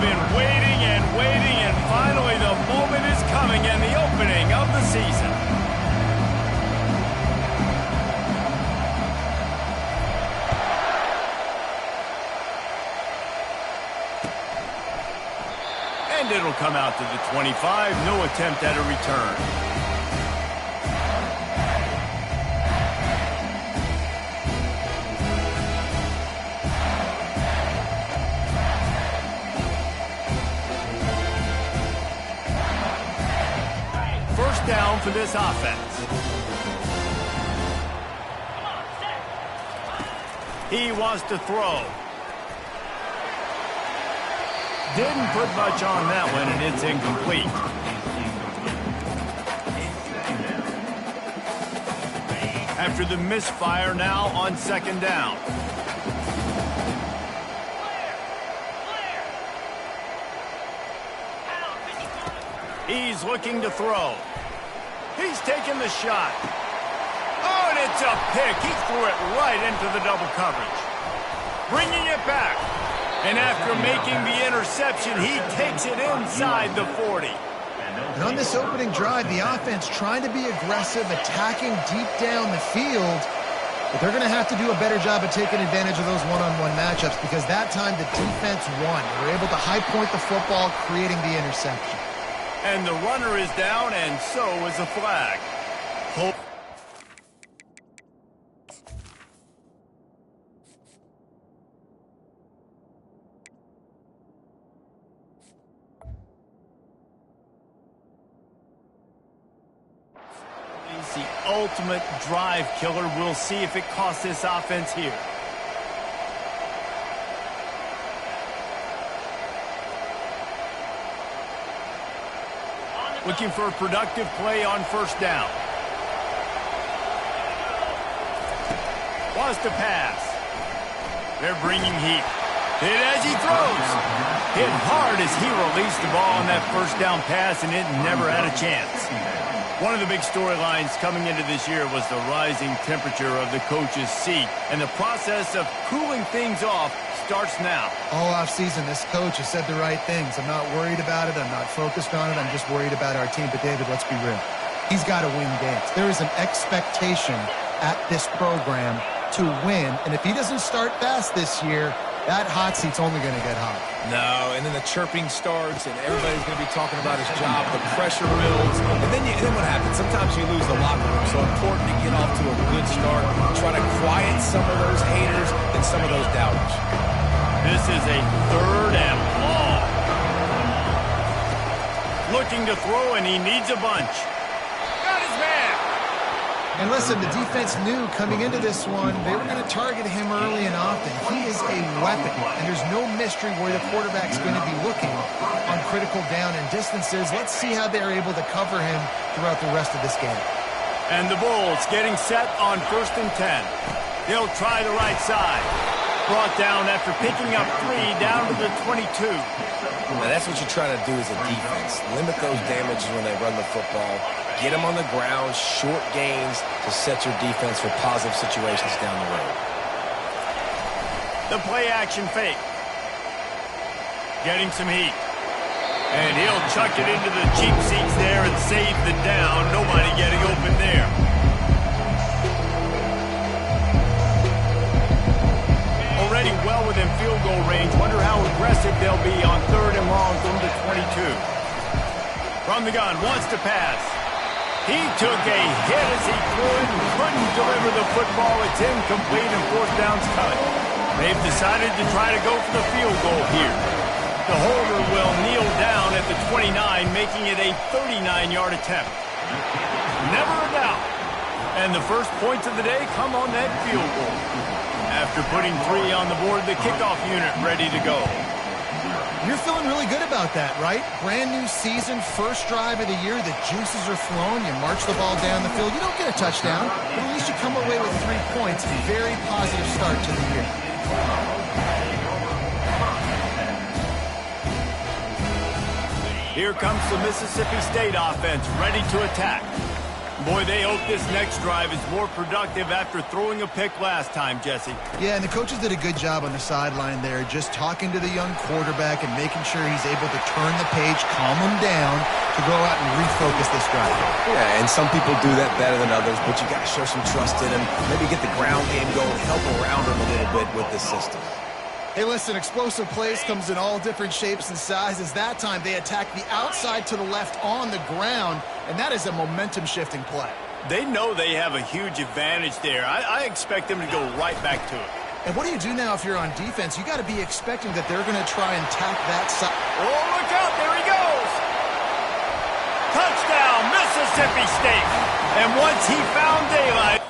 been waiting and waiting, and finally the moment is coming and the opening of the season. And it'll come out to the 25. No attempt at a return. First down for this offense. He wants to throw. Didn't put much on that one, and it's incomplete. After the misfire, now on second down. He's looking to throw. He's taking the shot. Oh, and it's a pick. He threw it right into the double coverage. Bringing it back. And after making the interception, he takes it inside the 40. And on this opening drive, the offense trying to be aggressive, attacking deep down the field. But they're going to have to do a better job of taking advantage of those one-on-one matchups, because that time the defense won. They were able to high point the football, creating the interception. And the runner is down, and so is a flag. He's the ultimate drive killer. We'll see if it costs this offense here. Looking for a productive play on first down. Wants to pass. They're bringing heat. Hit as he throws. Hit hard as he released the ball on that first down pass, and it never had a chance. One of the big storylines coming into this year was the rising temperature of the coach's seat, and the process of cooling things off starts now. All offseason, this coach has said the right things. I'm not worried about it. I'm not focused on it. I'm just worried about our team. But, David, let's be real. He's got to win games. There is an expectation at this program to win. And if he doesn't start fast this year, that hot seat's only going to get hot. No, and then the chirping starts, and everybody's going to be talking about his job. The pressure builds, and then what happens? Sometimes you lose the locker room. So important to get off to a good start. Try to quiet some of those haters and some of those doubters. This is a third and long. Looking to throw, and he needs a bunch. Got his man. And listen, the defense knew coming into this one, they were going to target him early and often. He is a weapon, and there's no mystery where the quarterback's going to be looking on critical down and distances. Let's see how they're able to cover him throughout the rest of this game. And the Bulls getting set on 1st and 10. They'll try the right side. Brought down after picking up 3 down to the 22. Now that's what you're trying to do as a defense. Limit those damages when they run the football. Get them on the ground, short gains to set your defense for positive situations down the road. The play action fake. Getting some heat. And he'll chuck it into the cheap seats there and save the down. Nobody getting open there. Already well within field goal range. Wonder how aggressive they'll be on 3rd and long from the 22. From the gun, wants to pass. He took a hit as he couldn't deliver the football. It's incomplete, and 4th down's cut. They've decided to try to go for the field goal here. The holder will kneel down at the 29, making it a 39-yard attempt. Never a doubt. And the first points of the day come on that field goal. After putting 3 on the board, the kickoff unit ready to go. You're feeling really good about that, right? Brand new season, first drive of the year, the juices are flowing, you march the ball down the field. You don't get a touchdown, but at least you come away with 3 points. A very positive start to the year. Here comes the Mississippi State offense, ready to attack. Boy, they hope this next drive is more productive after throwing a pick last time, Jesse. Yeah, and the coaches did a good job on the sideline there, just talking to the young quarterback and making sure he's able to turn the page, calm him down, to go out and refocus this drive. Yeah, and some people do that better than others, but you got to show some trust in him. Maybe get the ground game going, help around him a little bit with this system. Hey, listen, explosive plays comes in all different shapes and sizes. That time, they attacked the outside to the left on the ground, and that is a momentum-shifting play. They know they have a huge advantage there. I expect them to go right back to it. And what do you do now if you're on defense? You got to be expecting that they're going to try and tack that side. Oh, look out, there he goes! Touchdown, Mississippi State! And once he found daylight...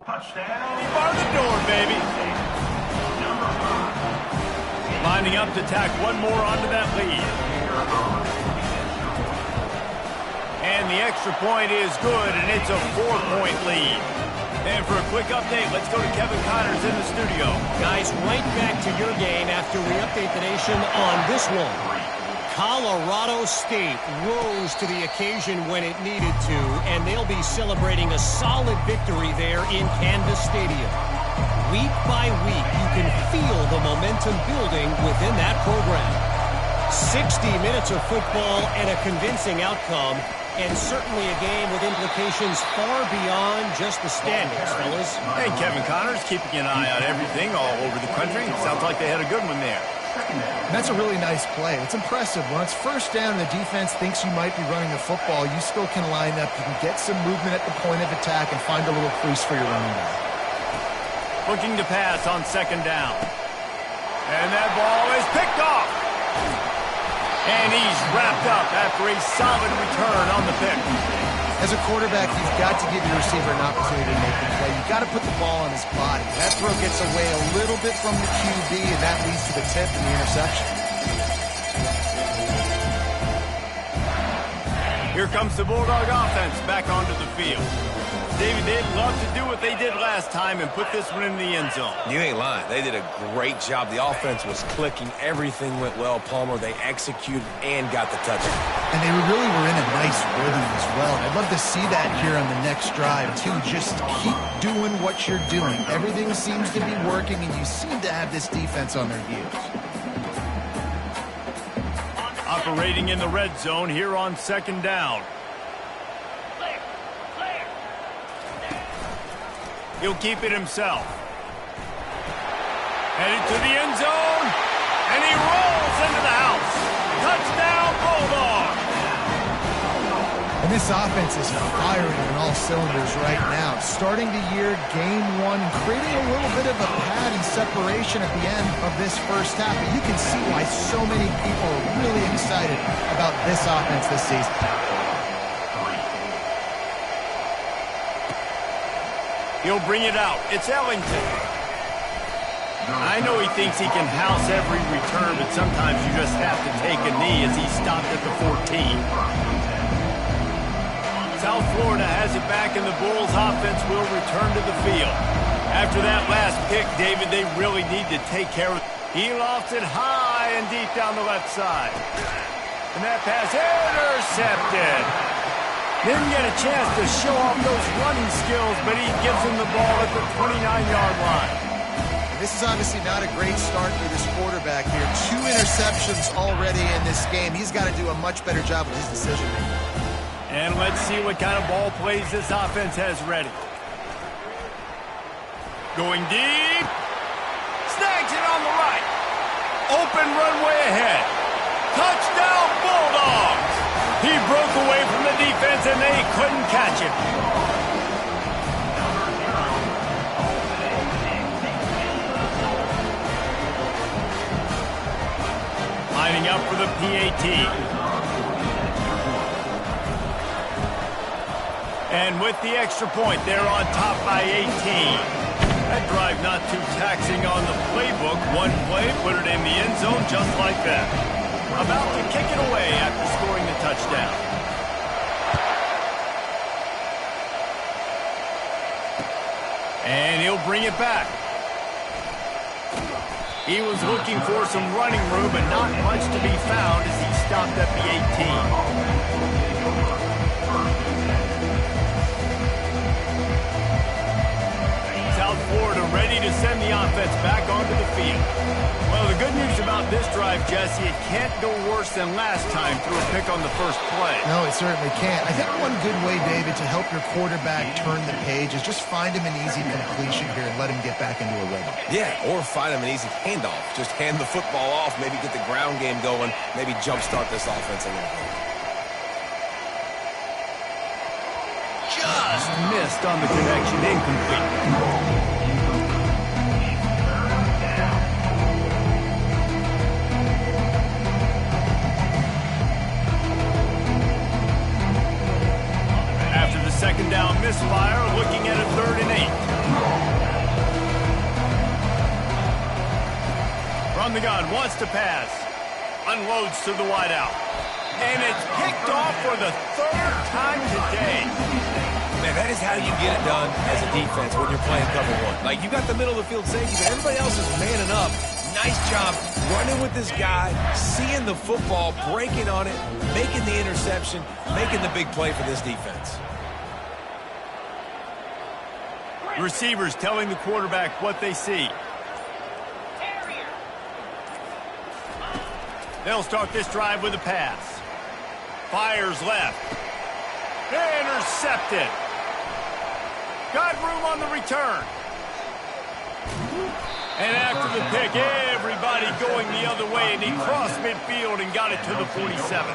Touchdown. Bar the door, baby. Lining up to tack one more onto that lead. And the extra point is good, and it's a 4-point lead. And for a quick update, let's go to Kevin Connors in the studio. Guys, right back to your game after we update the nation on this one. Colorado State rose to the occasion when it needed to, and they'll be celebrating a solid victory there in Canvas Stadium. Week by week, you can feel the momentum building within that program. 60 minutes of football and a convincing outcome, and certainly a game with implications far beyond just the standings, fellas. Hey, Kevin Connors, keeping an eye on everything all over the country. Sounds like they had a good one there. That's a really nice play. It's impressive. When it's first down and the defense thinks you might be running the football, you still can line up. You can get some movement at the point of attack and find a little crease for your running back. Looking to pass on second down. And that ball is picked off. And he's wrapped up after a solid return on the pick. As a quarterback, you've got to give your receiver an opportunity to make the play. You've got to put the ball on his body. That throw gets away a little bit from the QB, and that leads to the tip and the interception. Here comes the Bulldog offense back onto the field. David, they'd love to do what they did last time and put this one in the end zone. You ain't lying. They did a great job. The offense was clicking. Everything went well, Palmer. They executed and got the touchdown. And they really were in a nice rhythm as well. I'd love to see that here on the next drive, too. Just keep doing what you're doing. Everything seems to be working, and you seem to have this defense on their heels. Operating in the red zone here on second down. He'll keep it himself. Headed to the end zone, and he rolls into the house. Touchdown, Bulldog! And this offense is firing on all cylinders right now. Starting the year, game one, creating a little bit of a pad and separation at the end of this first half. But you can see why so many people are really excited about this offense this season. He'll bring it out. It's Ellington. I know he thinks he can house every return, but sometimes you just have to take a knee as he stopped at the 14. South Florida has it back, and the Bulls offense will return to the field. After that last pick, David, they really need to take care of it. He lofts it high and deep down the left side. And that pass intercepted. Didn't get a chance to show off those running skills, but he gives him the ball at the 29-yard line. This is obviously not a great start for this quarterback here. 2 interceptions already in this game. He's got to do a much better job with his decision-making. And let's see what kind of ball plays this offense has ready. Going deep. Snags it on the right. Open runway ahead. Touchdown, Bulldogs! He broke away from the defense, and they couldn't catch him. the PAT. And with the extra point, they're on top by 18. That drive not too taxing on the playbook. One play, put it in the end zone just like that. About to kick it away after scoring the touchdown. And he'll bring it back. He was looking for some running room, but not much to be found as he stopped at the 18. South Florida ready to send the offense back onto the field. Well, the good news about this drive, Jesse, it can't go worse than last time through a pick on the first play. No, it certainly can't. I think one good way, David, to help your quarterback turn the page is just find him an easy completion here and let him get back into a rhythm. Yeah, or find him an easy handoff. Just hand the football off, maybe get the ground game going, maybe jumpstart this offense a little bit. Just missed on the connection, incomplete. After the second down misfire, looking at a 3rd and 8. From the gun, wants to pass. Unloads to the wideout. And it's picked off for the 3rd time today. Man, that is how you get it done as a defense when you're playing cover one. Like, you got the middle of the field safety, but everybody else is manning up. Nice job running with this guy, seeing the football, breaking on it, making the interception, making the big play for this defense. Receivers telling the quarterback what they see. They'll start this drive with a pass. Fires left. Intercepted. Got room on the return. And after the pick, everybody going the other way, and he crossed midfield and got it to the 47.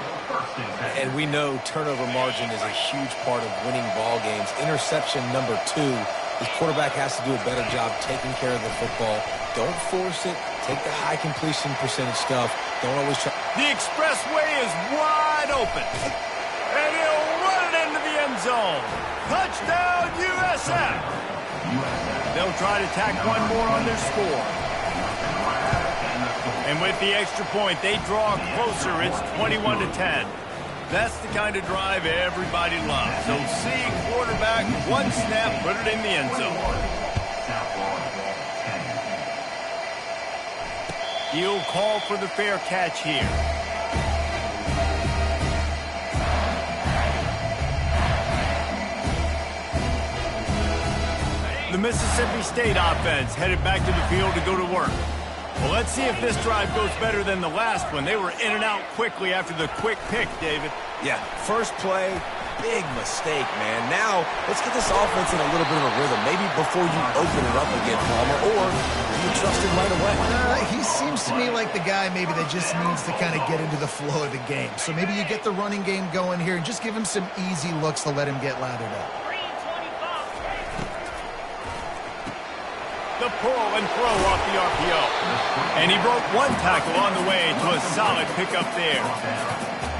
And we know turnover margin is a huge part of winning ball games. Interception number 2. His quarterback has to do a better job taking care of the football. Don't force it. Take the high completion percentage stuff. Don't always try. The expressway is wide open. And he'll run it into the end zone. Touchdown, USF. They'll try to tack one more on their score. And with the extra point, they draw closer. It's 21-10. That's the kind of drive everybody loves. So see quarterback, one snap, put it in the end zone. He'll call for the fair catch here. The Mississippi State offense headed back to the field to go to work. Well, let's see if this drive goes better than the last one. They were in and out quickly after the quick pick, David. Yeah, first play, big mistake, man. Now, let's get this offense in a little bit of a rhythm. Maybe before you open it up again, Palmer, or you trust him right away. He seems to me like the guy maybe that just needs to kind of get into the flow of the game. So maybe you get the running game going here and just give him some easy looks to let him get lathered up. The pull and throw off the RPO. And he broke one tackle on the way to a solid pickup there.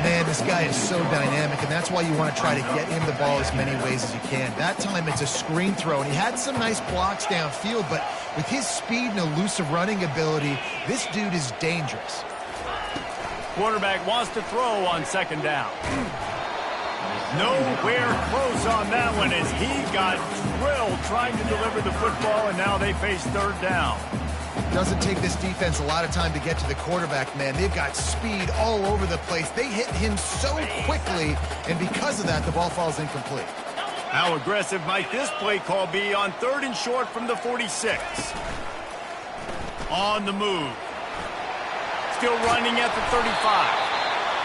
Man, this guy is so dynamic, and that's why you want to try to get him the ball as many ways as you can. That time it's a screen throw, and he had some nice blocks downfield, but with his speed and elusive running ability, this dude is dangerous. Quarterback wants to throw on second down. Nowhere close on that one as he got drilled trying to deliver the football, and now they face third down. Doesn't take this defense a lot of time to get to the quarterback, man. They've got speed all over the place. They hit him so quickly, and because of that, the ball falls incomplete. How aggressive might this play call be on 3rd and short from the 46? On the move. Still running at the 35.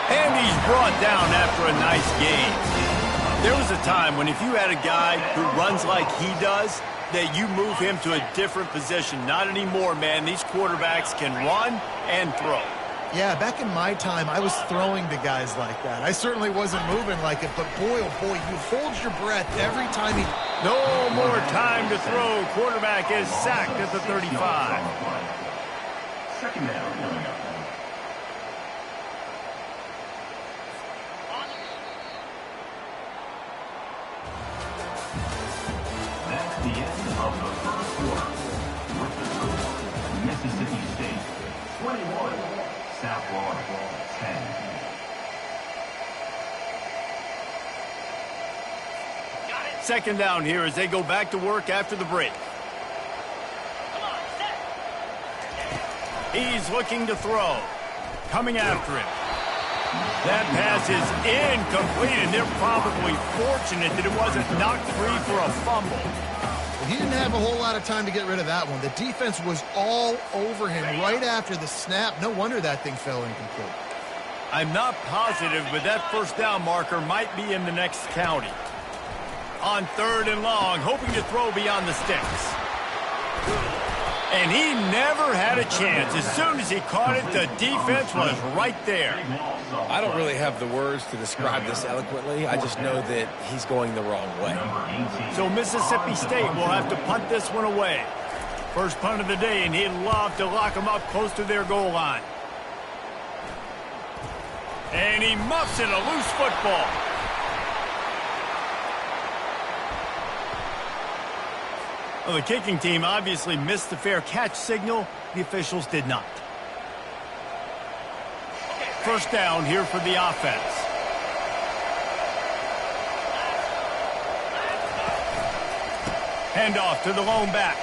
And he's brought down after a nice gain. There was a time when if you had a guy who runs like he does, that you move him to a different position. Not anymore, man. These quarterbacks can run and throw. Yeah, back in my time, I was throwing to guys like that. I certainly wasn't moving like it, but boy, oh boy, you hold your breath every time he... No more time to throw. Quarterback is sacked at the 35. Second down coming up. of the first quarter. With the score, Mississippi State 21, South Florida 10. Second down here as they go back to work after the break. He's looking to throw. Coming after him. That pass is incomplete, and they're probably fortunate that it wasn't knocked free for a fumble. He didn't have a whole lot of time to get rid of that one. The defense was all over him right after the snap. No wonder that thing fell incomplete. I'm not positive, but that first down marker might be in the next county. On third and long, hoping to throw beyond the sticks. And he never had a chance. As soon as he caught it, the defense was right there. I don't really have the words to describe this eloquently. I just know that he's going the wrong way. So Mississippi State will have to punt this one away. First punt of the day, and he'd love to lock them up close to their goal line. And he muffs it, a loose football. Well, the kicking team obviously missed the fair catch signal. The officials did not. First down here for the offense. Handoff to the lone back.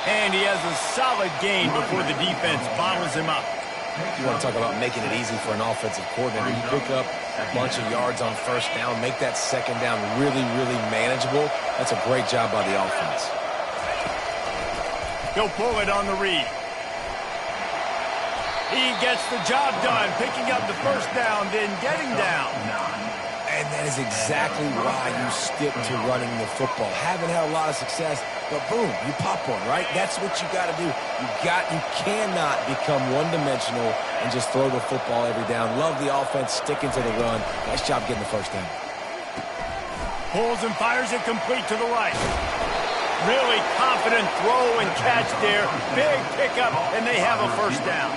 And he has a solid gain before the defense bottles him up. You want to talk about making it easy for an offensive coordinator. You pick up a bunch of yards on first down, make that second down really, really manageable. That's a great job by the offense. He'll pull it on the read. He gets the job done, picking up the first down, then getting down. And that is exactly why you stick to running the football. Haven't had a lot of success, but boom, you pop one, right? That's what you got to do. You cannot become one-dimensional and just throw the football every down. Love the offense, sticking to the run. Nice job getting the first down. Pulls and fires it complete to the right. Really confident throw and catch there. Big pickup, and they have a first down.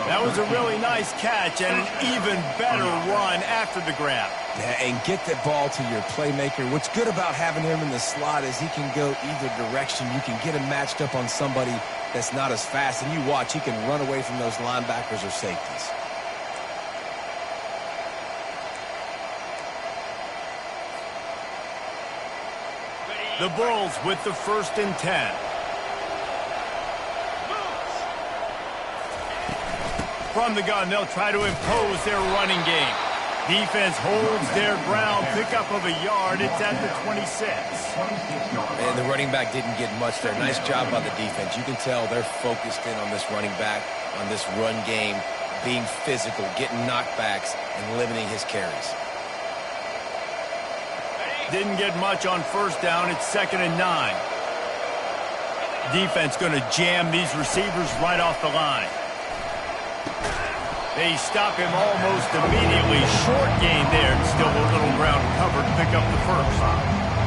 That was a really nice catch and an even better run after the grab. Yeah, and get the ball to your playmaker. What's good about having him in the slot is he can go either direction. You can get him matched up on somebody that's not as fast, and you watch, he can run away from those linebackers or safeties. The Bulls with the 1st and 10. From the gun, they'll try to impose their running game. Defense holds their ground, pickup of a yard. It's at the 26. And the running back didn't get much there. Nice job by the defense. You can tell they're focused in on this running back, on this run game, being physical, getting knockbacks, and limiting his carries. Didn't get much on first down. It's 2nd and 9. Defense going to jam these receivers right off the line. They stop him almost immediately. Short gain there. Still a little ground covered. Pick up the first.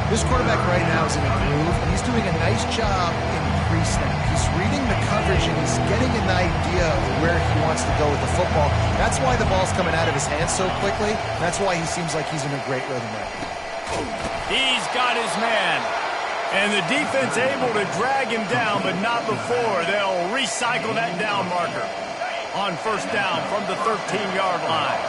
This quarterback right now is in a groove, and he's doing a nice job in pre-snap. He's reading the coverage, and he's getting an idea of where he wants to go with the football. That's why the ball's coming out of his hands so quickly. That's why he seems like he's in a great rhythm right now. He's got his man. And the defense able to drag him down, but not before. They'll recycle that down marker on first down from the 13-yard line.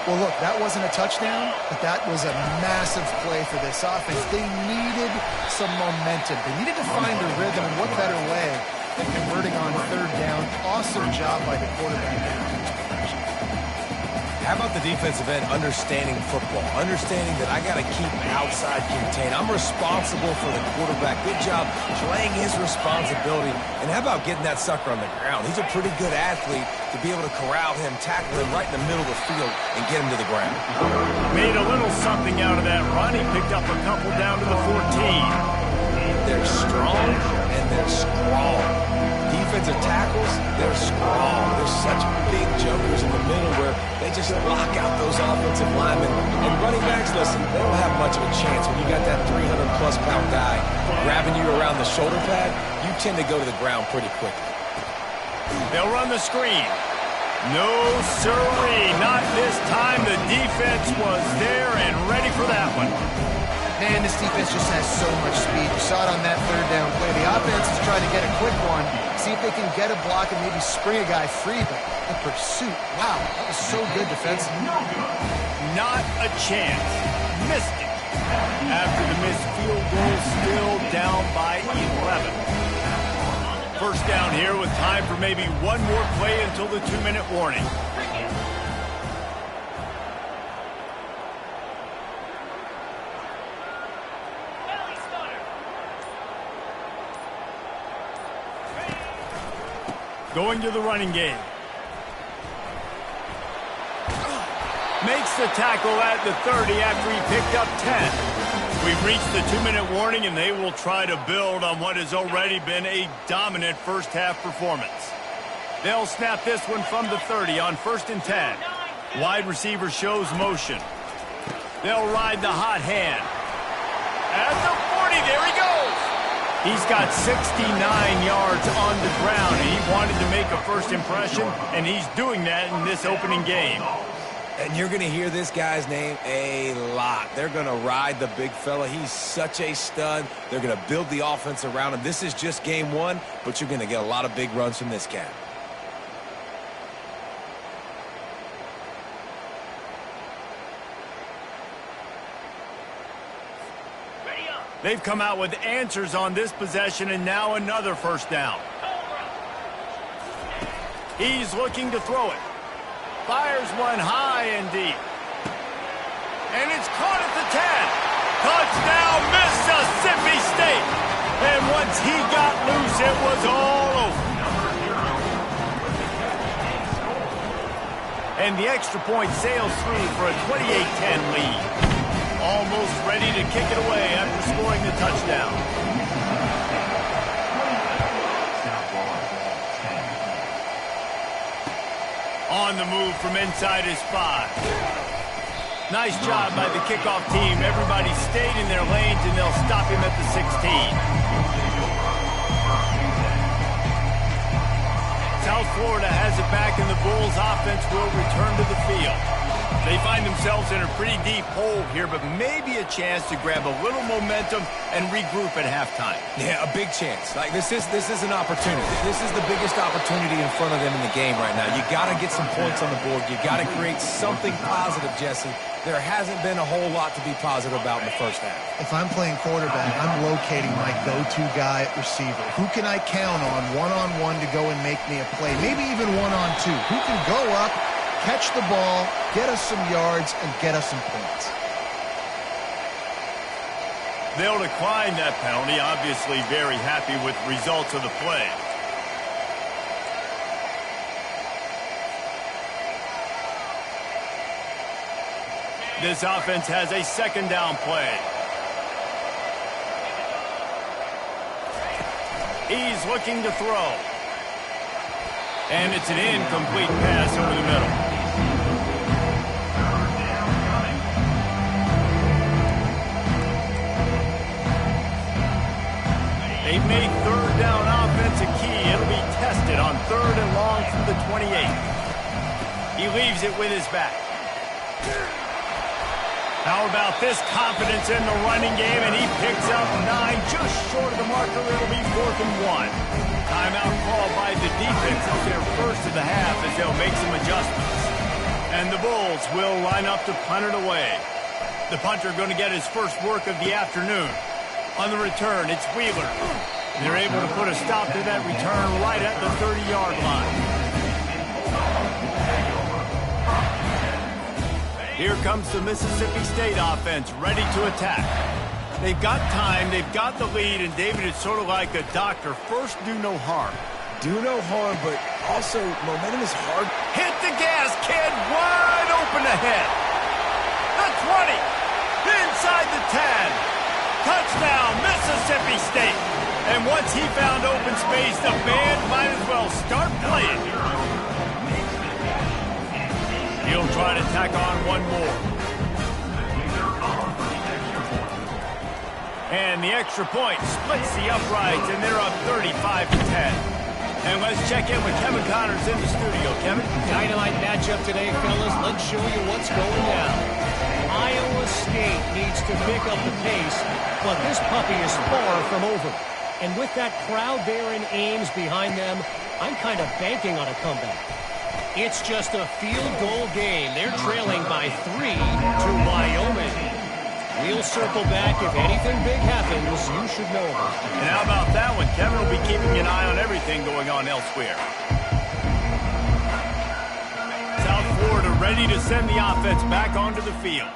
Well, look, that wasn't a touchdown, but that was a massive play for this offense. They needed some momentum. They needed to find a rhythm, and what better way than converting on third down. Awesome job by the quarterback. How about the defensive end understanding football, understanding that I got to keep outside contained. I'm responsible for the quarterback. Good job playing his responsibility. And how about getting that sucker on the ground? He's a pretty good athlete to be able to corral him, tackle him right in the middle of the field, and get him to the ground. Made a little something out of that run. He picked up a couple down to the 14. They're strong, and they're strong. Defensive tackles, they're strong. They're such big jumpers in the middle where they just lock out those offensive linemen. And running backs, listen, they don't have much of a chance when you got that 300-plus pound guy grabbing you around the shoulder pad. You tend to go to the ground pretty quickly. They'll run the screen. No, sirree, not this time. The defense was there and ready for that one. Man, this defense just has so much speed. saw it on that third down play. The offense is trying to get a quick one, see if they can get a block and maybe spring a guy free, but the pursuit, wow, that was so good defensively. Not a chance. Missed it. After the missed field goal, still down by 11. First down here with time for maybe one more play until the 2-minute warning. Going to the running game. Makes the tackle at the 30 after he picked up 10. We've reached the 2-minute warning, and they will try to build on what has already been a dominant first-half performance. They'll snap this one from the 30 on 1st and 10. Wide receiver shows motion. They'll ride the hot hand. At the 40, there he goes. He's got 69 yards on the ground, and he wanted to make a first impression, and he's doing that in this opening game. And you're going to hear this guy's name a lot. They're going to ride the big fella. He's such a stud. They're going to build the offense around him. This is just game one, but you're going to get a lot of big runs from this cat. They've come out with answers on this possession, and now another first down. He's looking to throw it. Fires one high and deep. And it's caught at the 10. Touchdown, Mississippi State. And once he got loose, it was all over. And the extra point sails through for a 28-10 lead. Almost ready to kick it away after scoring the touchdown. On the move from inside his 5. Nice job by the kickoff team. Everybody stayed in their lanes, and they'll stop him at the 16. South Florida has it back, and the Bulls offense will return to the field. They find themselves in a pretty deep hole here, but maybe a chance to grab a little momentum and regroup at halftime. Yeah, a big chance. Like this is an opportunity. This is the biggest opportunity in front of them in the game right now. You got to get some points on the board. You got to create something positive, Jesse. There hasn't been a whole lot to be positive about in the first half. If I'm playing quarterback, I'm locating my go-to guy at receiver. Who can I count on one-on-one to go and make me a play? Maybe even one-on-two. Who can go up, catch the ball, get us some yards, and get us some points? They'll decline that penalty, obviously very happy with the results of the play. This offense has a second down play. He's looking to throw. And it's an incomplete pass over the middle. They've made third down offense a key. It'll be tested on 3rd and long from the 28. He leaves it with his back. How about this confidence in the running game, and he picks up 9, just short of the marker. It'll be 4th and 1. Timeout called by the defense. It's their first of the half as they'll make some adjustments. And the Bulls will line up to punt it away. The punter going to get his first work of the afternoon. On the return, it's Wheeler. They're able to put a stop to that return right at the 30-yard line. Here comes the Mississippi State offense, ready to attack. They've got time, they've got the lead, and David, it's sort of like a doctor. First, do no harm. Do no harm, but also momentum is hard. Hit the gas, kid, wide open ahead. The 20, inside the 10. Touchdown, Mississippi State. And once he found open space, the band might as well start playing. He'll try to tack on one more. And the extra point splits the uprights, and they're up 35-10. And let's check in with Kevin Connors in the studio. Kevin? Dynamite matchup today, fellas. Let's show you what's going down. Iowa State needs to pick up the pace, but this puppy is far from over. And with that crowd there in Ames behind them, I'm kind of banking on a comeback. It's just a field goal game. They're trailing by 3 to Wyoming. We'll circle back. If anything big happens, you should know about it. And how about that one? Kevin will be keeping an eye on everything going on elsewhere. South Florida ready to send the offense back onto the field.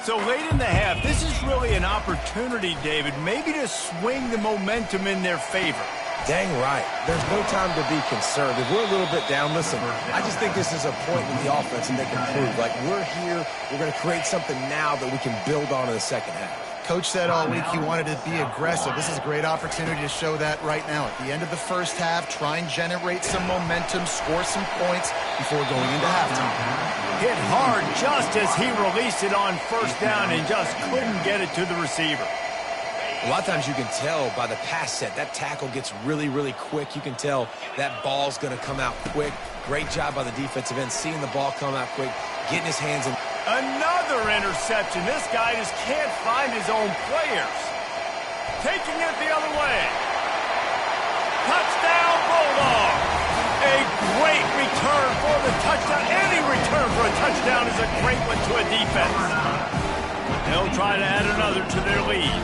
So late in the half, this is really an opportunity, David, maybe to swing the momentum in their favor. Dang right. There's no time to be concerned. If we're a little bit down, listen, I just think this is a point with the offense and they can prove. Like, we're here, we're going to create something now that we can build on in the second half. Coach said all week he wanted to be aggressive. This is a great opportunity to show that right now. At the end of the first half, try and generate some momentum, score some points before going into halftime. Hit hard just as he released it on first down and just couldn't get it to the receiver. A lot of times you can tell by the pass set, that tackle gets really, really quick. You can tell that ball's going to come out quick. Great job by the defensive end, seeing the ball come out quick, getting his hands in. Another interception. This guy just can't find his own players. Taking it the other way. Touchdown, Bulldogs. A great return for the touchdown. Any return for a touchdown is a great one to a defense. They'll try to add another to their lead.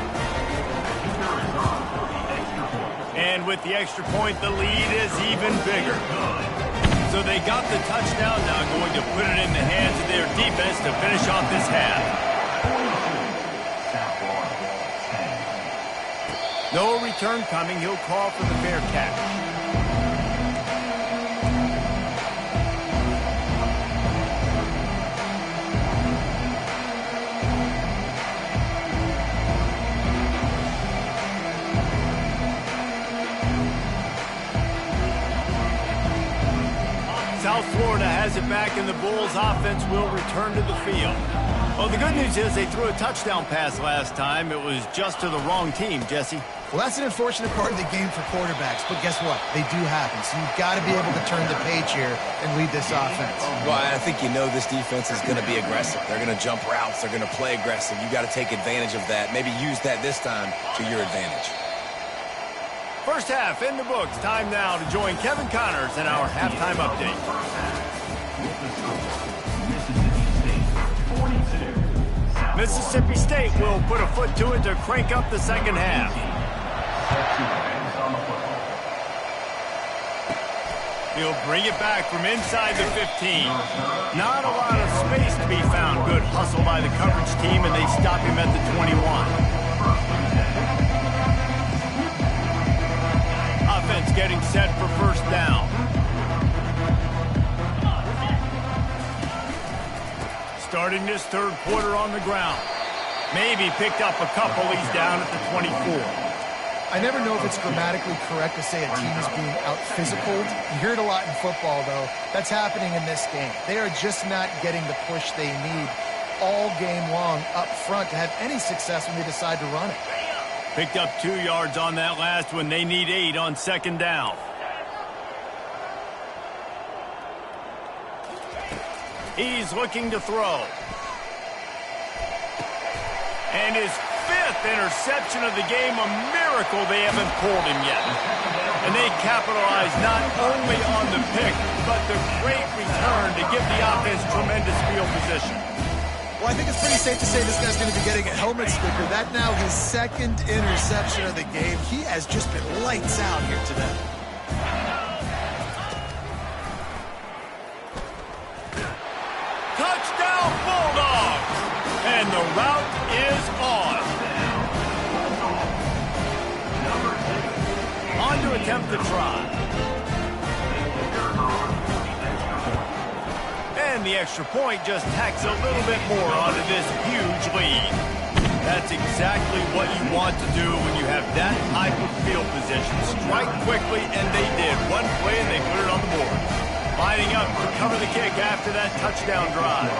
And with the extra point, the lead is even bigger. So they got the touchdown, now going to put it in the hands of their defense to finish off this half. No return coming. He'll call for the fair catch. South Florida has it back, and the Bulls offense will return to the field. Well, the good news is they threw a touchdown pass last time. It was just to the wrong team, Jesse. Well, that's an unfortunate part of the game for quarterbacks, but guess what? They do happen, so you've got to be able to turn the page here and lead this offense. Well, I think you know this defense is going to be aggressive. They're going to jump routes. They're going to play aggressive. You got to take advantage of that. Maybe use that this time to your advantage. First half in the books. Time now to join Kevin Connors in our halftime update. Mississippi State will put a foot to it to crank up the second half. He'll bring it back from inside the 15. Not a lot of space to be found. Good hustle by the coverage team, and they stop him at the 21. Offense getting set for first down. Starting this third quarter on the ground. Maybe picked up a couple. He's down at the 24. I never know if it's grammatically correct to say a team is being out-physicaled. You hear it a lot in football, though. That's happening in this game. They are just not getting the push they need all game long up front to have any success when they decide to run it. Picked up 2 yards on that last one. They need 8 on second down. He's looking to throw. And his 5th interception of the game, a miracle they haven't pulled him yet. And they capitalize not only on the pick, but the great return to give the offense tremendous field position. Well, I think it's pretty safe to say this guy's going to be getting a helmet sticker. That now his 2nd interception of the game. He has just been lights out here today. Touchdown Bulldogs! And the route is on. On to attempt the try. And the extra point just tacks a little bit more onto this huge lead. That's exactly what you want to do when you have that type of field position. Strike quickly, and they did. One play, and they put it on the board. Lining up to cover the kick after that touchdown drive.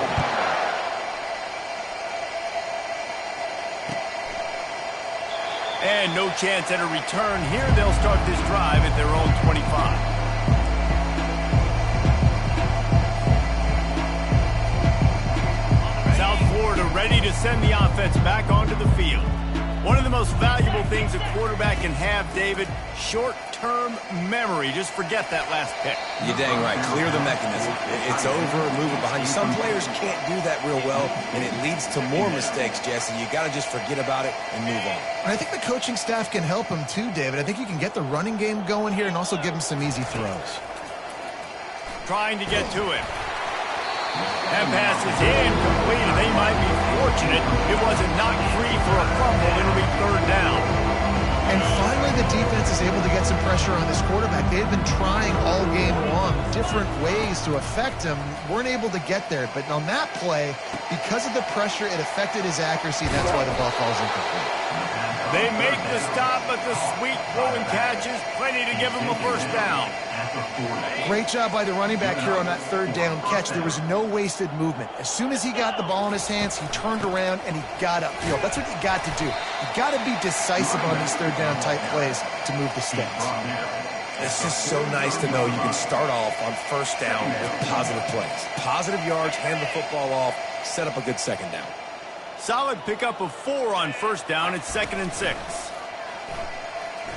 And no chance at a return here. They'll start this drive at their own 25. South Florida ready to send the offense back onto the field. One of the most valuable things a quarterback can have, David, short-term memory. Just forget that last pick. You're dang right. Clear the mechanism. It's over, move it behind you. Some players can't do that real well, and it leads to more mistakes, Jesse. You got to just forget about it and move on. And I think the coaching staff can help him too, David. I think you can get the running game going here and also give him some easy throws. Trying to get to him. That pass is incomplete, and they might be fortunate it wasn't knocked free for a fumble. It'll be third down. And finally, the defense is able to get some pressure on this quarterback. They had been trying all game long different ways to affect him. Weren't able to get there. But on that play, because of the pressure, it affected his accuracy. That's why the ball falls incomplete. They make the stop, but the sweet throwing catches, plenty to give him a first down. Great job by the running back here on that third down catch. There was no wasted movement. As soon as he got the ball in his hands, he turned around and he got upfield. That's what you got to do. You got to be decisive on these third down type plays to move the sticks. It's just so nice to know you can start off on first down with positive plays. Positive yards, hand the football off, set up a good second down. Solid pickup of 4 on first down. It's 2nd and 6.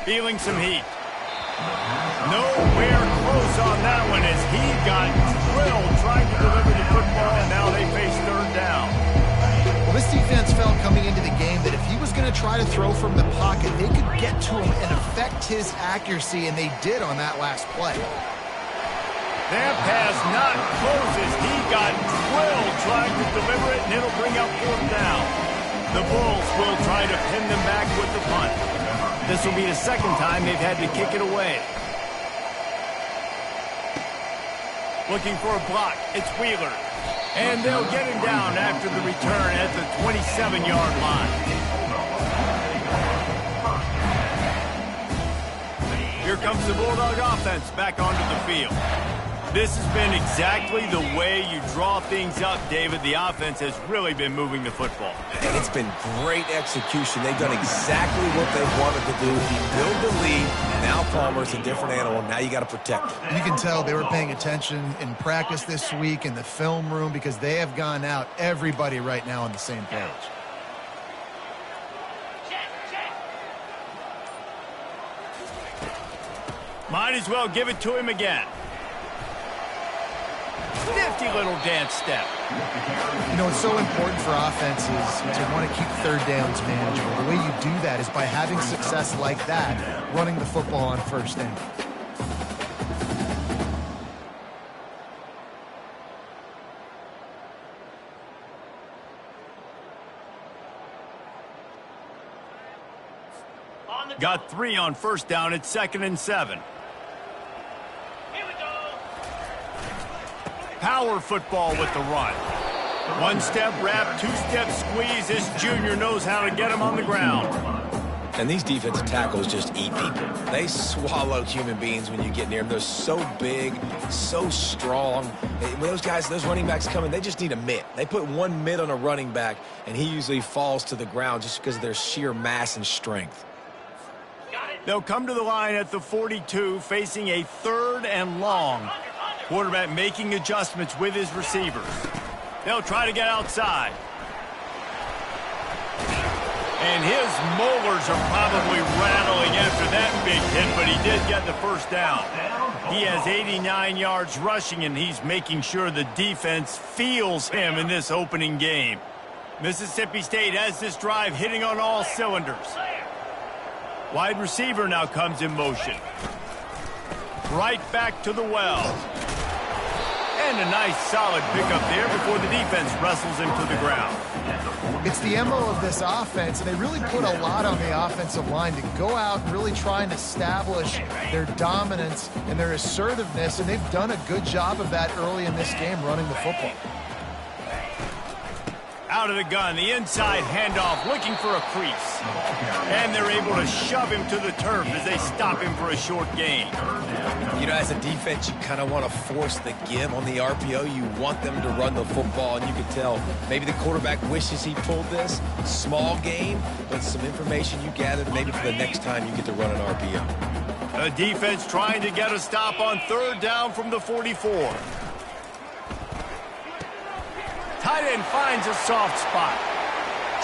Feeling some heat. Nowhere close on that one as he got drilled trying to deliver the football, and now they face third down. Well, this defense felt coming into the game that if he was going to try to throw from the pocket, they could get to him and affect his accuracy, and they did on that last play. That pass not close as he got drilled trying to deliver it, and it'll bring up fourth down. The Bulls will try to pin them back with the punt. This will be the second time they've had to kick it away. Looking for a block. It's Wheeler. And they'll get him down after the return at the 27-yard line. Here comes the Bulldog offense back onto the field. This has been exactly the way you draw things up, David. The offense has really been moving the football. And it's been great execution. They've done exactly what they wanted to do. Build the lead. Now Palmer's a different animal. Now you got to protect him. You can tell they were paying attention in practice this week in the film room because they have gone out, everybody right now on the same page. Might as well give it to him again. Nifty little dance step. You know, it's so important for offenses to want to keep third downs manageable. The way you do that is by having success like that, running the football on first down. Got 3 on first down. It's 2nd and 7. Power football with the run. One-step wrap, two-step squeeze. This junior knows how to get him on the ground. And these defensive tackles just eat people. They swallow human beings when you get near them. They're so big, so strong. When those guys, those running backs come in, they just need a mitt. They put one mitt on a running back, and he usually falls to the ground just because of their sheer mass and strength. They'll come to the line at the 42, facing a 3rd and long. Quarterback making adjustments with his receivers. They'll try to get outside. And his molars are probably rattling after that big hit, but he did get the first down. He has 89 yards rushing, and he's making sure the defense feels him in this opening game. Mississippi State has this drive hitting on all cylinders. Wide receiver now comes in motion. Right back to the well. And a nice solid pickup there before the defense wrestles him to the ground. It's the MO of this offense, and they really put a lot on the offensive line to go out and really try and establish their dominance and their assertiveness, and they've done a good job of that early in this game running the football. Out of the gun, the inside handoff, looking for a crease. And they're able to shove him to the turf as they stop him for a short gain. You know, as a defense, you kind of want to force the give on the RPO. You want them to run the football, and you can tell maybe the quarterback wishes he pulled this. Small gain, but some information you gathered maybe for the next time you get to run an RPO. The defense trying to get a stop on 3rd down from the 44. Tight end finds a soft spot.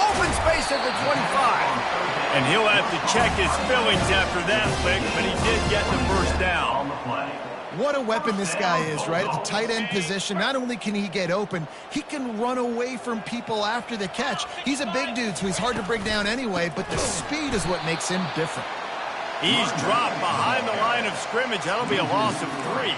Open space at the 25. And he'll have to check his feelings after that lick, but he did get the first down. What a weapon this guy is, right? At the tight end position, not only can he get open, he can run away from people after the catch. He's a big dude, so he's hard to bring down anyway, but the speed is what makes him different. He's dropped behind the line of scrimmage. That'll be a loss of 3.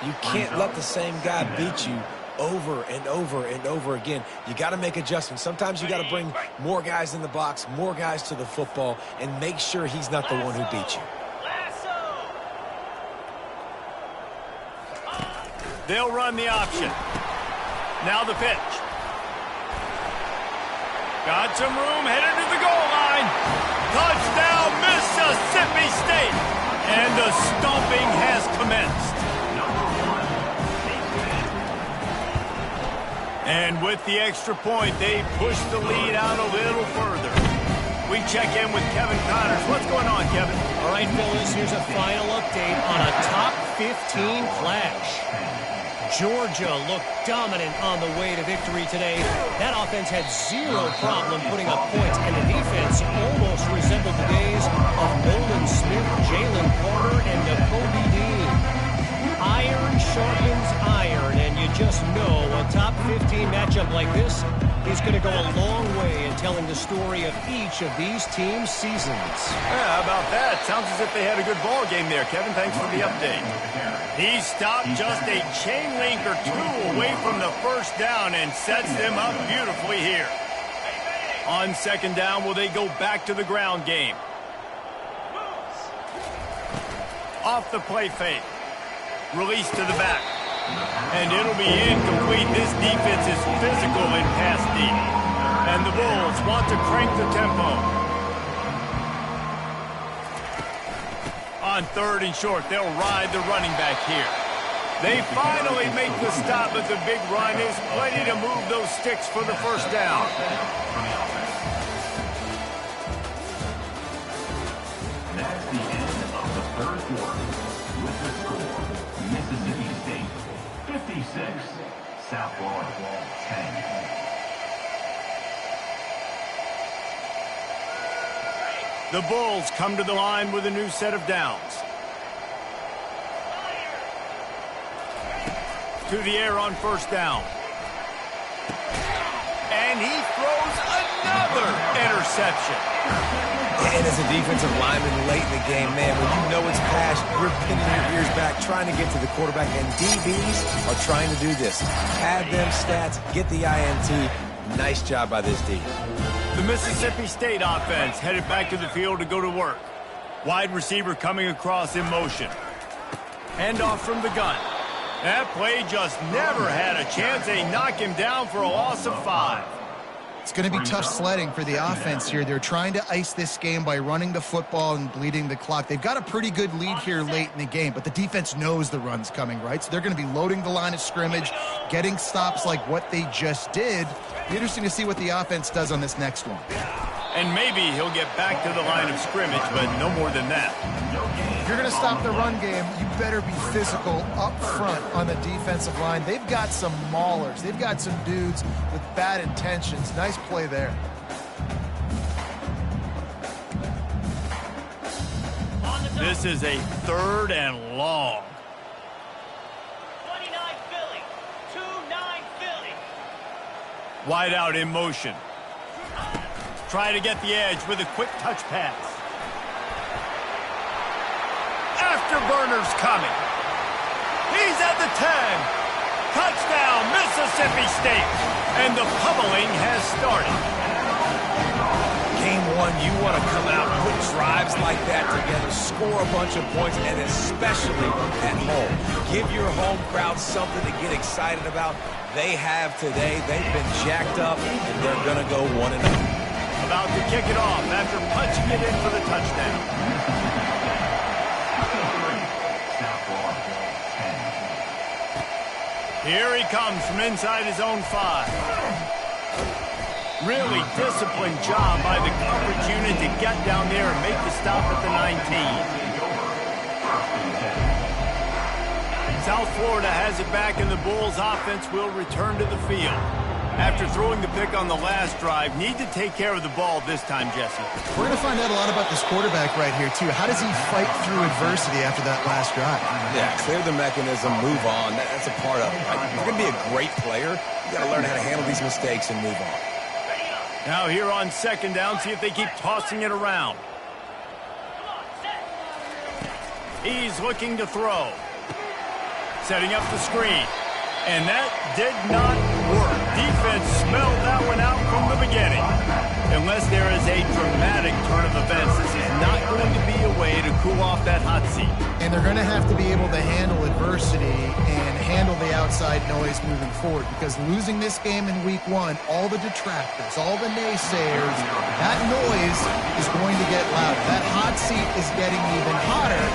You can't let the same guy beat you over and over and over again. You got to make adjustments. Sometimes you got to bring more guys in the box, more guys to the football, and make sure he's not the one who beat you. They'll run the option. Now the pitch. Got some room, headed to the goal line. Touchdown, Mississippi State. And the stomping has commenced. And with the extra point, they push the lead out a little further. We check in with Kevin Connors. What's going on, Kevin? All right, Phyllis, here's a final update on a top 15 clash. Georgia looked dominant on the way to victory today. That offense had zero problem putting up points, and the defense almost resembled the days of Nolan Smith, Jalen Carter, and Nakobe Dean. Iron sharpens iron, and you just know a top 15 matchup like this is going to go a long way in telling the story of each of these teams' seasons. Yeah, how about that? Sounds as if they had a good ball game there, Kevin. Thanks for the update. He stopped just a chain link or two away from the first down and sets them up beautifully here. On second down, will they go back to the ground game? Off the play fake. Release to the back. And it'll be incomplete. This defense is physical in pass deep. And the Bulls want to crank the tempo. On third and short, they'll ride the running back here. They finally make the stop, but the big run is plenty to move those sticks for the first down. That's the end of the third quarter. With the score, Mississippi State 56, South Florida 10. The Bulls come to the line with a new set of downs. To the air on first down. And he throws another interception. And as a defensive lineman late in the game, man, when you know it's pass, you're pinning your ears back, trying to get to the quarterback, and DBs are trying to do this. Pad them stats, get the INT. Nice job by this D. The Mississippi State offense headed back to the field to go to work. Wide receiver coming across in motion. Handoff from the gun. That play just never had a chance. They knock him down for a loss of 5. It's going to be tough sledding for the offense here. They're trying to ice this game by running the football and bleeding the clock. They've got a pretty good lead here late in the game, but the defense knows the run's coming, right? So they're going to be loading the line of scrimmage, getting stops like what they just did. Be interesting to see what the offense does on this next one. And maybe he'll get back to the line of scrimmage, but no more than that. If you're going to stop the run game, you better be physical up front on the defensive line. They've got some maulers. They've got some dudes with bad intentions. Nice play there. This is a third and long. 29 Philly. 2-9 Philly. Wide out in motion. Try to get the edge with a quick touch pass. Afterburner's coming. He's at the 10. Touchdown, Mississippi State. And the pummeling has started. Game one, you want to come out, put drives like that together, score a bunch of points, and especially at home. Give your home crowd something to get excited about. They have today. They've been jacked up, and they're going to go 1-0. About to kick it off after punching it in for the touchdown. Here he comes from inside his own 5. Really disciplined job by the coverage unit to get down there and make the stop at the 19. South Florida has it back, and the Bulls offense will return to the field. After throwing the pick on the last drive, need to take care of the ball this time, Jesse. We're going to find out a lot about this quarterback right here, too. How does he fight through adversity after that last drive? Yeah, clear the mechanism, move on. That's a part of it. Right? If you're going to be a great player, you got to learn how to handle these mistakes and move on. Now here on second down, see if they keep tossing it around. He's looking to throw. Setting up the screen. And that did not work. Defense smelled that one out from the beginning. Unless there is a dramatic turn of events, this is not going to be a way to cool off that hot seat. And they're going to have to be able to handle adversity and handle the outside noise moving forward, because losing this game in week 1, all the detractors, all the naysayers, that noise is going to get louder. That hot seat is getting even hotter.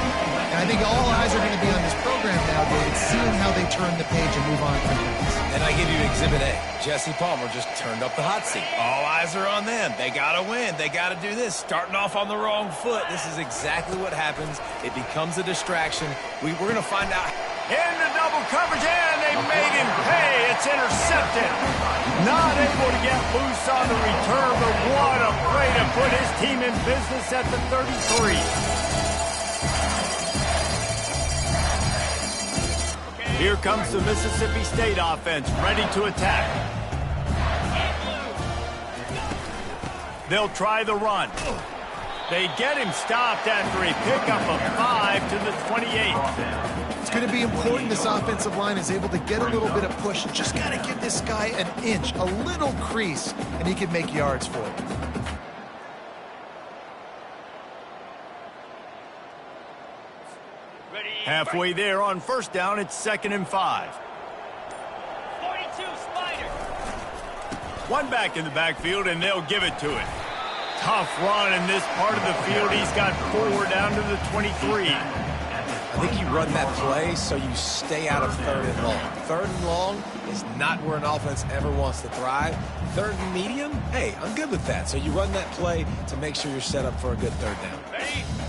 And I think all eyes are going to be on this program now, David, seeing how they turn the page and move on from this. And I give you Exhibit A. Jesse Palmer just turned up the hot seat. All eyes are on them. They got to win. They got to do this. Starting off on the wrong foot. This is exactly what happens. It becomes a distraction. We're going to find out. Into double coverage, and they made him pay. It's intercepted. Not able to get loose on the return, but what a play to put his team in business at the 33. Here comes the Mississippi State offense, ready to attack. They'll try the run. They get him stopped after a pickup of 5 to the 28. It's going to be important this offensive line is able to get a little bit of push. Just got to give this guy an inch, a little crease, and he can make yards for it. Halfway there on first down, it's 2nd and 5. 42, Spider. One back in the backfield, and they'll give it to it. Tough run in this part of the field. He's got 4 down to the 23. I think you run that play so you stay out of 3rd and long. 3rd and long is not where an offense ever wants to thrive. 3rd and medium, hey, I'm good with that. So you run that play to make sure you're set up for a good 3rd down.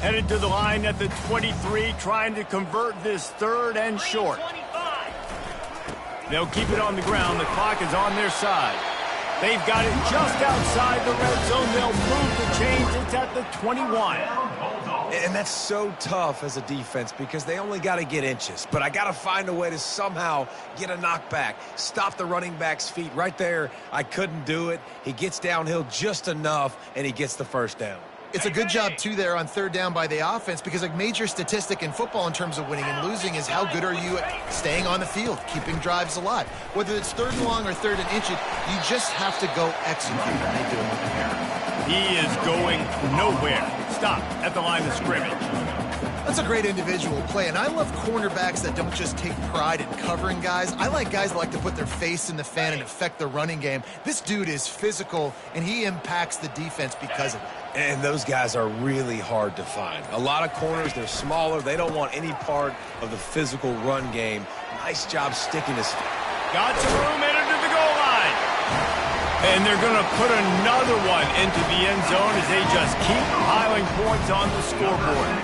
Headed to the line at the 23, trying to convert this 3rd and short. They'll keep it on the ground. The clock is on their side. They've got it just outside the red zone. They'll move the chains. It's at the 21. And that's so tough as a defense because they only got to get inches. But I got to find a way to somehow get a knockback, stop the running back's feet. Right there, I couldn't do it. He gets downhill just enough, and he gets the 1st down. It's a good job, too, there on 3rd down by the offense, because a major statistic in football in terms of winning and losing is how good are you at staying on the field, keeping drives alive. Whether it's 3rd and long or 3rd and inches, you just have to go execute, and they do it. He is going nowhere. Stop at the line of scrimmage. That's a great individual play, and I love cornerbacks that don't just take pride in covering guys. I like guys that like to put their face in the fan and affect the running game. This dude is physical, and he impacts the defense because of it. And those guys are really hard to find. A lot of corners, they're smaller. They don't want any part of the physical run game. Nice job sticking his feet. Got some room headed to the goal line. And they're going to put another one into the end zone as they just keep piling points on the scoreboard.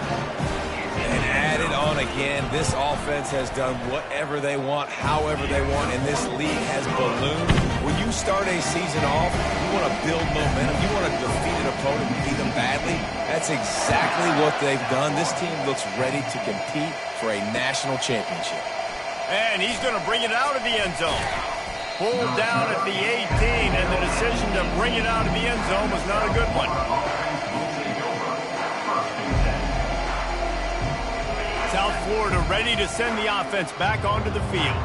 And add it on again. This offense has done whatever they want, however they want, and this league has ballooned. When you start a season off, you want to build momentum. You want to defeat an opponent and beat them badly. That's exactly what they've done. This team looks ready to compete for a national championship. And he's going to bring it out of the end zone. Pulled down at the 18, and the decision to bring it out of the end zone was not a good one. South Florida ready to send the offense back onto the field.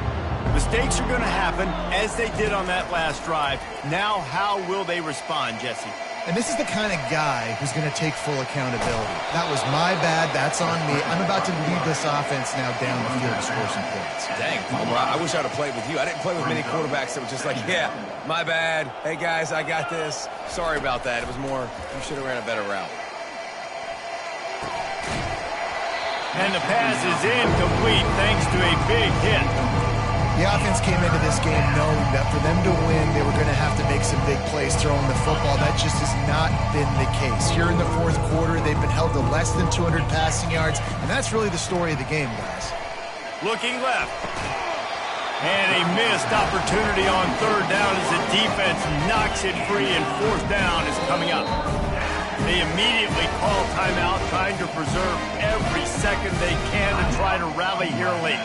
Mistakes are going to happen, as they did on that last drive. Now, how will they respond, Jesse? And this is the kind of guy who's going to take full accountability. That was my bad. That's on me. I'm about to lead this offense now down the field to score some points. Dang, Palmer, I wish I'd have played with you. I didn't play with many quarterbacks that were just like, yeah, my bad. Hey, guys, I got this. Sorry about that. It was more, you should have ran a better route. And the pass is incomplete thanks to a big hit. The offense came into this game knowing that for them to win, they were going to have to make some big plays throwing the football. That just has not been the case. Here in the 4th quarter, they've been held to less than 200 passing yards, and that's really the story of the game, guys. Looking left. And a missed opportunity on third down as the defense knocks it free, and fourth down is coming up. They immediately call timeout, trying to preserve every second they can to try to rally here late.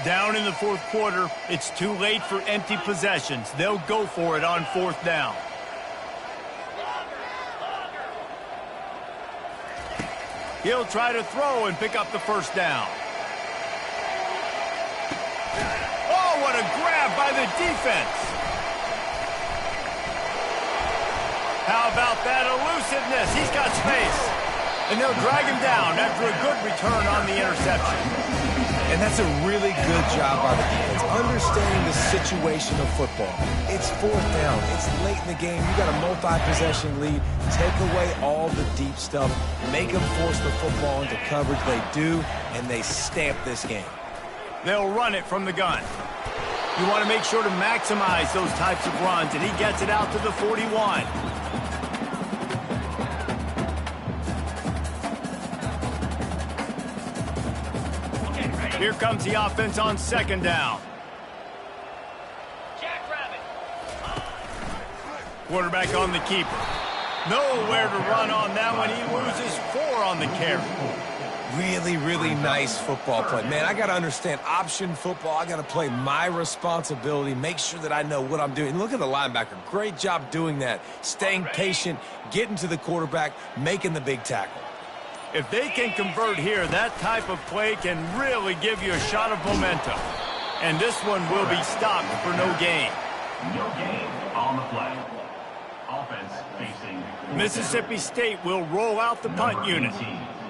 Down in the fourth quarter, it's too late for empty possessions. They'll go for it on fourth down. He'll try to throw and pick up the first down. Oh, what a grab by the defense. How about that elusiveness? He's got space. And they'll drag him down after a good return on the interception. And that's a really good job by the defense, understanding the situation of football. It's fourth down. It's late in the game. You got a multi-possession lead. Take away all the deep stuff. Make them force the football into coverage. They do, and they stamp this game. They'll run it from the gun. You want to make sure to maximize those types of runs, and he gets it out to the 41. Here comes the offense on second down. Quarterback on the keeper. Nowhere to run on that one. He loses 4 on the carry. Really, really nice football play. Man, I got to understand option football. I got to play my responsibility, make sure that I know what I'm doing. Look at the linebacker. Great job doing that. Staying patient, getting to the quarterback, making the big tackle. If they can convert here, that type of play can really give you a shot of momentum. And this one will be stopped for no gain. No gain on the play. Offense facing Mississippi State will roll out the punt unit.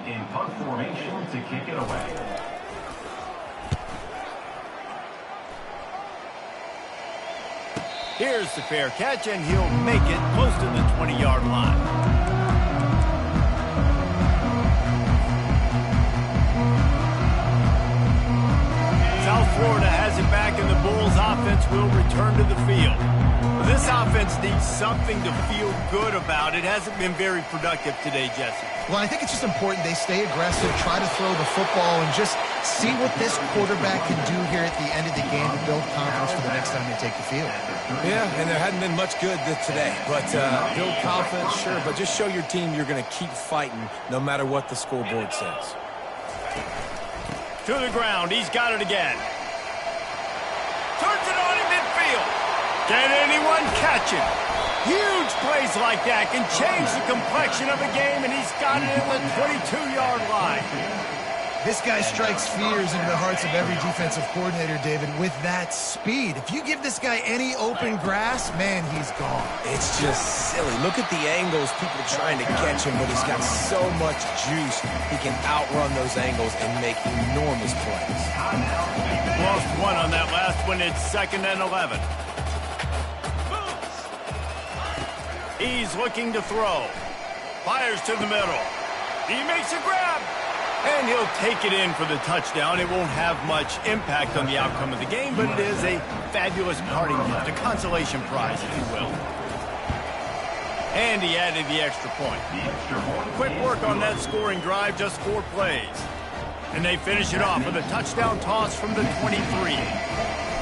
In punt formation to kick it away. Here's the fair catch, and he'll make it close to the 20-yard line. South Florida has it back, and the Bulls offense will return to the field. This offense needs something to feel good about. It hasn't been very productive today, Jesse. Well, I think it's just important they stay aggressive, try to throw the football, and just see what this quarterback can do here at the end of the game to build confidence for the next time they take the field. Yeah, and there hadn't been much good today. But build confidence, sure, but just show your team you're going to keep fighting no matter what the scoreboard says. To the ground. He's got it again. Turns it on in midfield. Can anyone catch him? Huge plays like that can change the complexion of a game, and he's got it at the 22-yard line. This guy strikes fears into the hearts of every defensive coordinator, David, with that speed. If you give this guy any open grass, man, he's gone. It's just silly. Look at the angles, people trying to catch him, but he's got so much juice. He can outrun those angles and make enormous plays. Lost 1 on that last one. It's 2nd and 11. He's looking to throw. Fires to the middle. He makes a grab. And he'll take it in for the touchdown. It won't have much impact on the outcome of the game, but it is a fabulous parting gift, a consolation prize, if you will. And he added the extra point. Quick work on that scoring drive, just 4 plays. And they finish it off with a touchdown toss from the 23.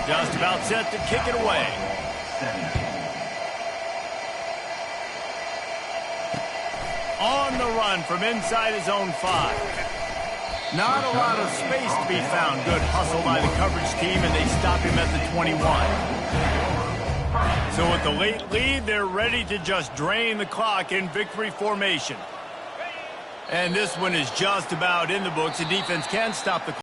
Just about set to kick it away. On the run from inside his own 5. Not a lot of space to be found. Good hustle by the coverage team, and they stop him at the 21. So with the late lead, they're ready to just drain the clock in victory formation. And this one is just about in the books. The defense can stop the clock.